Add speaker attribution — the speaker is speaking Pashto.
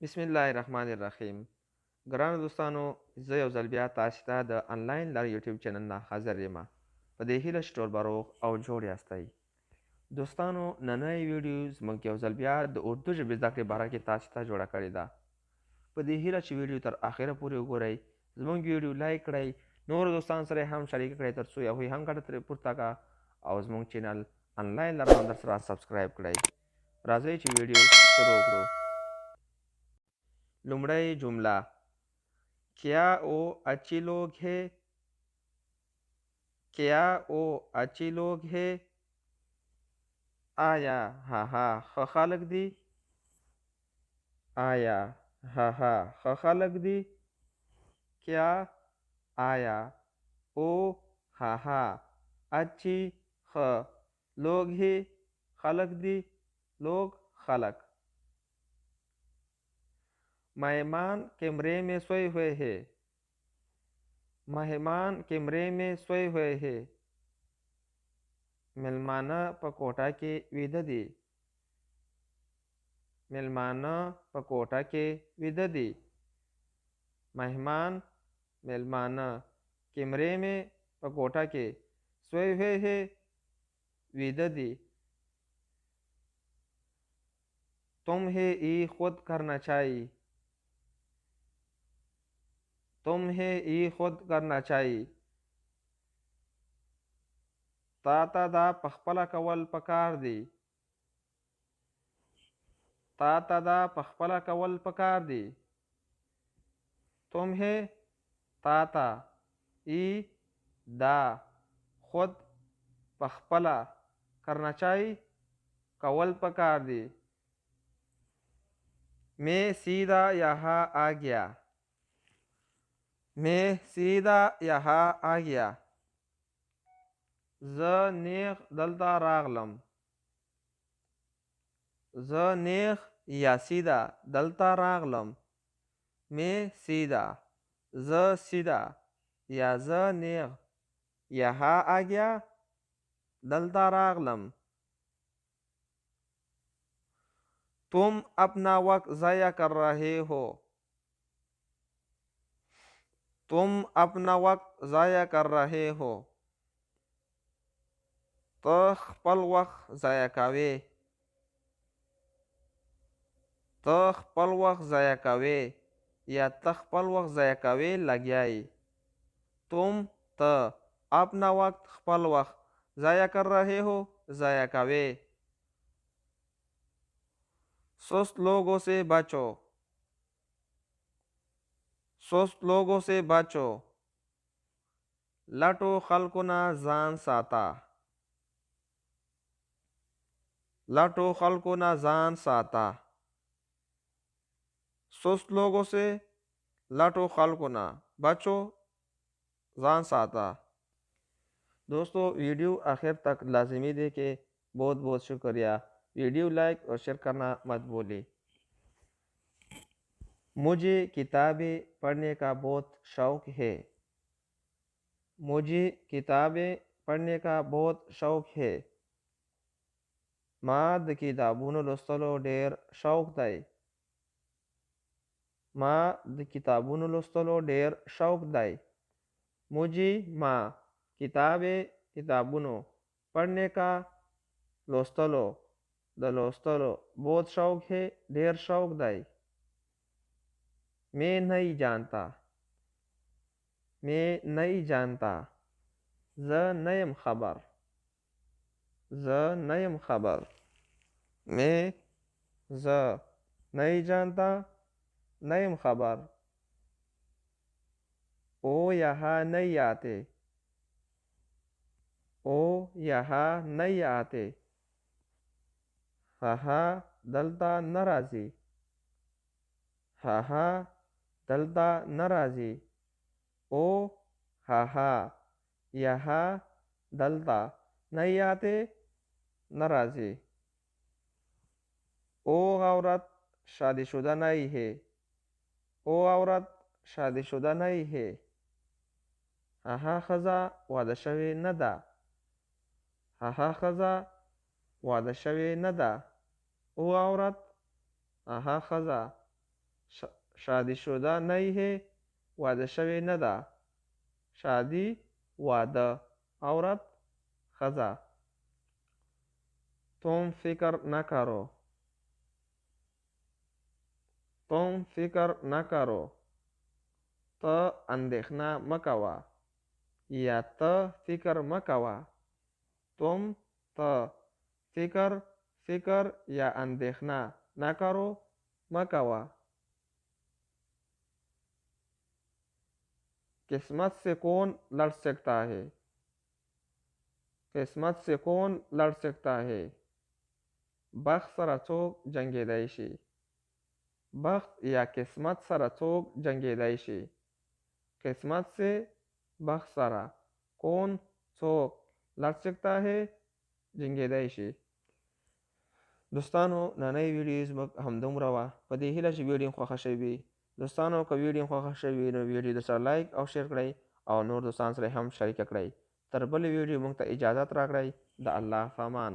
Speaker 1: بسم الله الرحمن الرحیم. ګرانو دوستانو، زه یو ځل بیا تاسو ته د انلاین لار یوټیوب چینل نه حاضر یم. په دې هیله چې ټول به روغ او جوړ یاستئ. دوستانو، نننۍ ویډیو زموږ یو ځل بیا د اردو ژبې زده کړې باره کې تاسو ته جوړه کړې ده. په دې هیله چې ویډیو تر اخره پورې وګورئ، زموږ ویډیو لایک کړئ، نورو دوستانو سره هم شریک کړئ ترڅو هغوی هم ګټه ترې پورته کړه او زموږ چینل انلاین لار هم در سره سبسکرایب کړئ. راځئ چې ویډیو شروع کړو. لومړی جمله: क्या वो अच्छे लोग हैं? क्या वो अच्छे लोग हैं? آیا هغه ښه خلک دي؟ آیا هغه ښه خلک دي؟ क्या آیا او هغه अच्छी ښه लोग हैं خلک دي؟ लोग خلک. मेहमान कमरे में सोए हुए हैं. मेहमान कमरे में सोए हुए हैं. मेलमाना په کوټه کې ویده دي. मेलमाना په کوټه کې ویده دي. مهمان मेलमाना कमरे में په کوټه کې सोए हुए हैं ویده دي. तुम्हें ये खुद करना चाहिए. तुम्हें ये खुद करना चाहिए. تا ته دا پخپله کول پکار دي. تا ته دا پخپله کول پکار دي. तुम्हें تا ته ای دا خود پخپله کرنا चाहिए کول پکار دي. मैं सीधा यहाँ आ गया. मैं सीधा यहाँ आ गया. زه نیغ دلته راغلم. زه نیغ یا سیده دلته راغلم. میں سیده زه سیده یا زه نیغ یها آ گیا دلته راغلم. तुम अपना वक्त ज़ाया कर रहे हो. तुम अपना वक्त ज़ाया कर रहे हो. ته خپل وخت ضایع کوې. ته خپل وخت ضایع کوې یا ته خپل وخت ضایع کوې لګیا یې. तुम ته अपना वक्त خپل وخت ضایع कर रहे हो ضایع کوې. सुस्त लोगों से बचो. सुस्त लोगों से बचो. لټو خلکو نه ځان ساته. لټو خلکو نه ځان ساته. सुस्त लोगों से लटो خلکو نه بچو ځان ساته. दोस्तों, वीडियो आखिर तक लाजमी देखें. बहुत बहुत शुक्रिया. वीडियो लाइक और शेयर करना मत भूलिए. मुझे किताबें पढ़ने का बहुत शौक़ है. मुझे किताबें पढ़ने का बहुत शौक़ है. ما د کتابونو لوستلو ډېر شوق دی. ما د کتابونو لوستلو ډېر شوق دی. मुझे ما किताबें किताबونو पढ़ने का لوستلو د لوستلو बहुत शौक है ډېر شوق دی. मैं नहीं जानता. मैं नहीं जानता زه نه یم خبر. زه نه یم خبر. मैं زه नहीं जानता نه یم خبر. او यहाँ नहीं आते. او यहाँ नहीं आते. هغه دلته نه راځي. هغه دلته نه راځي. او هغه यहाँ دلته नहीं आते نه راځي. او عورت शादी शुदा नहीं है. او عورت शादी शुदा नहीं है. هغه ښځه واده شوې نه ده. هغه ښځه واده شوې نه ده. او عورت هغه ښځه شادی شده نیه واده شوی نه ده. شادی واده عورت خزه. तुम फिक्र न करो. तुम फिक्र न करो. ته اندېښنه مه کوه یا ته فکر مه کوه. तुम ته فکر یا اندېښنه نہ کرو مه کوه. قسمت سے کون لڑ سکتا ہے. قسمت سے کون لڑ سکتا ہے. بخت سره څوک جنګېدی شي. بخت یا قسمت سره څوک جنګېدی شي. قسمت سے بخت سره کون څوک لڑ سکتا ہے جنګېدی شي. دوستانو نننۍ ویډیو زموږ همدومره وه. په دې هیله چې ویډیو خوښه شوې وي. دوستانو که ویډیو خوښه شوې وي نو ویډیو درسره لایک او شیر کړئ او نور دوستان سره هم شریکه کړئ. تر بلې ویډیو موږ ته اجازت راکړئ. د الله په امان.